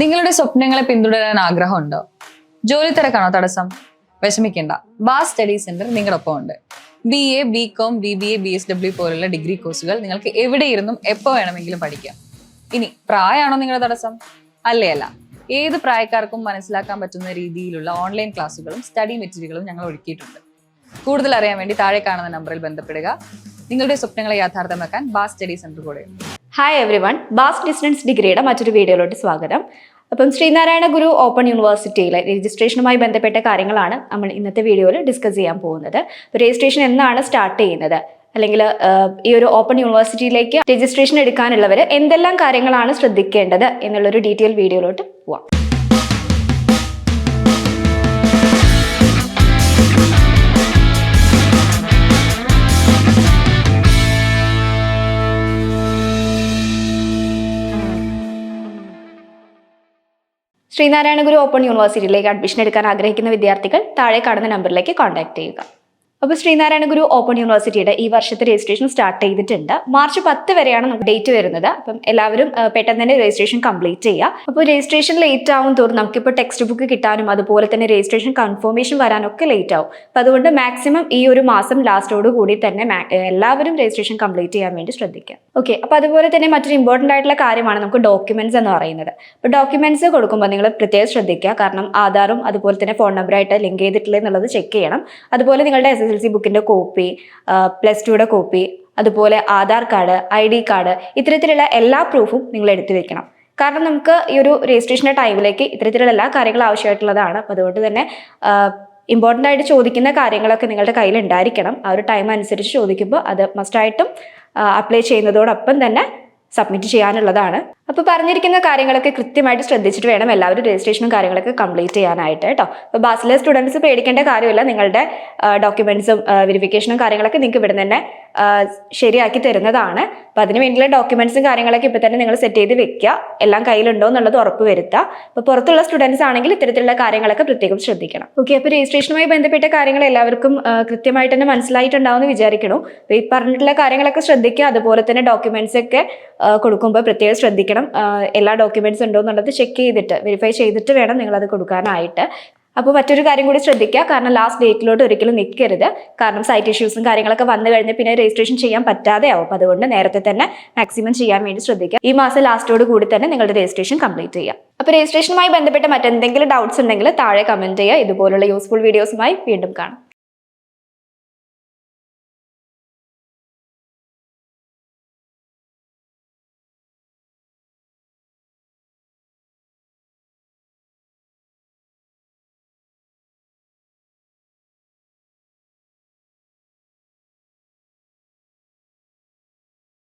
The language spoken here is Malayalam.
നിങ്ങളുടെ സ്വപ്നങ്ങളെ പിന്തുടരാൻ ആഗ്രഹമുണ്ടോ? ജോലി തിരക്കാണോ തടസ്സം? വിഷമിക്കേണ്ട, ബാസ് സ്റ്റഡി സെന്റർ നിങ്ങളൊപ്പം ഉണ്ട്. BA, BCom, BBA, BSW പോലുള്ള ഡിഗ്രി കോഴ്സുകൾ നിങ്ങൾക്ക് എവിടെയിരുന്നും എപ്പോൾ വേണമെങ്കിലും പഠിക്കാം. ഇനി പ്രായമാണോ നിങ്ങളുടെ തടസ്സം? അല്ല. ഏത് പ്രായക്കാർക്കും മനസ്സിലാക്കാൻ പറ്റുന്ന രീതിയിലുള്ള ഓൺലൈൻ ക്ലാസ്സുകളും സ്റ്റഡി മെറ്റീരിയലുകളും ഞങ്ങൾ ഒരുക്കിയിട്ടുണ്ട്. കൂടുതൽ അറിയാൻ വേണ്ടി താഴെ കാണുന്ന നമ്പറിൽ ബന്ധപ്പെടുക. നിങ്ങളുടെ സ്വപ്നങ്ങളെ യാഥാർത്ഥ്യമാക്കാൻ ബാസ് സ്റ്റഡി സെന്റർ കൂടെ. ഹായ് എവ്രിവൺ, ബാസ് ഡിസ്റ്റൻസ് ഡിഗ്രിയുടെ മറ്റൊരു വീഡിയോയിലോട്ട് സ്വാഗതം. അപ്പം ശ്രീനാരായണ ഗുരു ഓപ്പൺ യൂണിവേഴ്സിറ്റിയിലെ രജിസ്ട്രേഷനുമായി ബന്ധപ്പെട്ട കാര്യങ്ങളാണ് നമ്മൾ ഇന്നത്തെ വീഡിയോയിൽ ഡിസ്കസ് ചെയ്യാൻ പോകുന്നത്. രജിസ്ട്രേഷൻ എന്നാണ് സ്റ്റാർട്ട് ചെയ്യുന്നത്, അല്ലെങ്കിൽ ഈ ഒരു ഓപ്പൺ യൂണിവേഴ്സിറ്റിയിലേക്ക് രജിസ്ട്രേഷൻ എടുക്കാനുള്ളവർ എന്തെല്ലാം കാര്യങ്ങളാണ് ശ്രദ്ധിക്കേണ്ടത് എന്നുള്ളൊരു ഡീറ്റെയിൽ വീഡിയോയിലോട്ട് പോവാം. ശ്രീനാരായണ ഗുരു ഓപ്പൺ യൂണിവേഴ്സിറ്റിയിലേക്ക് അഡ്മിഷൻ എടുക്കാൻ ആഗ്രഹിക്കുന്ന വിദ്യാർത്ഥികൾ താഴെ കാണുന്ന നമ്പറിലേക്ക് കോൺടാക്ട് ചെയ്യുക. അപ്പോൾ ശ്രീനാരായണ ഗുരു ഓപ്പൺ യൂണിവേഴ്സിറ്റിയുടെ ഈ വർഷത്തെ രജിസ്ട്രേഷൻ സ്റ്റാർട്ട് ചെയ്തിട്ടുണ്ട്. മാർച്ച് 10 വരെയാണ് നമുക്ക് ഡേറ്റ് വരുന്നത്. അപ്പം എല്ലാവരും പെട്ടെന്ന് തന്നെ രജിസ്ട്രേഷൻ കംപ്ലീറ്റ് ചെയ്യുക. അപ്പോൾ രജിസ്ട്രേഷൻ ലേറ്റ് ആവും തോറും നമുക്കിപ്പോൾ ടെക്സ്റ്റ് ബുക്ക് കിട്ടാനും അതുപോലെ തന്നെ രജിസ്ട്രേഷൻ കൺഫർമേഷൻ വരാനൊക്കെ ലേറ്റ് ആവും. അപ്പോൾ അതുകൊണ്ട് മാക്സിമം ഈ ഒരു മാസം ലാസ്റ്റോട് കൂടി തന്നെ എല്ലാവരും രജിസ്ട്രേഷൻ കംപ്ലീറ്റ് ചെയ്യാൻ വേണ്ടി ശ്രദ്ധിക്കുക. ഓക്കെ, അപ്പോൾ അതുപോലെ തന്നെ മറ്റൊരു ഇമ്പോർട്ടൻ്റ് ആയിട്ടുള്ള കാര്യമാണ് നമുക്ക് ഡോക്യുമെന്റ്സ് എന്ന് പറയുന്നത്. അപ്പോൾ ഡോക്യുമെന്റ്സ് കൊടുക്കുമ്പോൾ നിങ്ങൾ പ്രത്യേകം ശ്രദ്ധിക്കുക. കാരണം ആധാറും അതുപോലെ തന്നെ ഫോൺ നമ്പറായിട്ട് ലിങ്ക് ചെയ്തിട്ടില്ല എന്നുള്ളത് ചെക്ക് ചെയ്യണം. അതുപോലെ നിങ്ങളുടെ SSLC ബുക്കിന്റെ കോപ്പി, +2യുടെ കോപ്പി, അതുപോലെ ആധാർ കാർഡ്, ID കാർഡ്, ഇത്തരത്തിലുള്ള എല്ലാ പ്രൂഫും നിങ്ങൾ എടുത്തു വെക്കണം. കാരണം നമുക്ക് ഈ ഒരു രജിസ്ട്രേഷൻ്റെ ടൈമിലേക്ക് ഇത്തരത്തിലുള്ള എല്ലാ കാര്യങ്ങളും ആവശ്യമായിട്ടുള്ളതാണ്. അപ്പോൾ അതുകൊണ്ട് തന്നെ ഇമ്പോർട്ടൻ്റ് ആയിട്ട് ചോദിക്കുന്ന കാര്യങ്ങളൊക്കെ നിങ്ങളുടെ കയ്യിൽ ഉണ്ടായിരിക്കണം. ആ ഒരു ടൈം അനുസരിച്ച് ചോദിക്കുമ്പോൾ അത് മസ്റ്റായിട്ടും അപ്ലൈ ചെയ്യുന്നതോടൊപ്പം തന്നെ സബ്മിറ്റ് ചെയ്യാനുള്ളതാണ്. അപ്പോൾ പറഞ്ഞിരിക്കുന്ന കാര്യങ്ങളൊക്കെ കൃത്യമായിട്ട് ശ്രദ്ധിച്ചിട്ട് വേണം എല്ലാവരും രജിസ്ട്രേഷനും കാര്യങ്ങളൊക്കെ കംപ്ലീറ്റ് ചെയ്യാനായിട്ട് കേട്ടോ. അപ്പോൾ ബാസിലെ സ്റ്റുഡൻസ് പേടിക്കേണ്ട കാര്യമില്ല. നിങ്ങളുടെ ഡോക്യുമെന്റ്സും വെരിഫിക്കേഷനും കാര്യങ്ങളൊക്കെ നിങ്ങൾക്ക് ഇവിടെ തന്നെ ശരിയാക്കി തരുന്നതാണ്. അപ്പോൾ അതിന് വേണ്ടിയുള്ള ഡോക്യുമെന്റ്സും കാര്യങ്ങളൊക്കെ ഇപ്പോൾ തന്നെ നിങ്ങൾ സെറ്റ് ചെയ്ത് വെക്കുക. എല്ലാം കയ്യിലുണ്ടോ എന്നുള്ളത് ഉറപ്പ് വരുത്തുക. അപ്പോൾ പുറത്തുള്ള സ്റ്റുഡൻസ് ആണെങ്കിൽ ഇത്തരത്തിലുള്ള കാര്യങ്ങളൊക്കെ പ്രത്യേകം ശ്രദ്ധിക്കണം. ഓക്കെ, അപ്പോൾ രജിസ്ട്രേഷനുമായി ബന്ധപ്പെട്ട കാര്യങ്ങൾ എല്ലാവർക്കും കൃത്യമായിട്ട് തന്നെ മനസ്സിലായിട്ടുണ്ടാവും എന്ന് വിചാരിക്കണം. അപ്പോൾ ഈ പറഞ്ഞിട്ടുള്ള കാര്യങ്ങളൊക്കെ ശ്രദ്ധിക്കുക. അതുപോലെ തന്നെ ഡോക്യുമെന്റ്സ് ഒക്കെ കൊടുക്കുമ്പോൾ പ്രത്യേകം ശ്രദ്ധിക്കണം. എല്ലാ ഡോക്യുമെന്റ്സ് ഉണ്ടോ എന്നുള്ളത് ചെക്ക് ചെയ്തിട്ട് വെരിഫൈ ചെയ്തിട്ട് വേണം നിങ്ങളത് കൊടുക്കാനായിട്ട്. അപ്പോൾ മറ്റൊരു കാര്യം കൂടി ശ്രദ്ധിക്കുക. കാരണം ലാസ്റ്റ് ഡേറ്റിലോട്ട് ഒരിക്കലും നിൽക്കരുത്. കാരണം സൈറ്റ് ഇഷ്യൂസും കാര്യങ്ങളൊക്കെ വന്നു കഴിഞ്ഞ് പിന്നെ രജിസ്ട്രേഷൻ ചെയ്യാൻ പറ്റാതെ ആവും. അപ്പോൾ അതുകൊണ്ട് നേരത്തെ തന്നെ മാക്സിമം ചെയ്യാൻ വേണ്ടി ശ്രദ്ധിക്കുക. ഈ മാസം ലാസ്റ്റോട് കൂടി തന്നെ നിങ്ങളുടെ രജിസ്ട്രേഷൻ കംപ്ലീറ്റ് ചെയ്യുക. അപ്പോൾ രജിസ്ട്രേഷനുമായി ബന്ധപ്പെട്ട മറ്റെന്തെങ്കിലും ഡൗട്ട്സ് ഉണ്ടെങ്കിൽ താഴെ കമന്റ് ചെയ്യുക. ഇതുപോലുള്ള യൂസ്ഫുൾ വീഡിയോസുമായി വീണ്ടും കാണാം.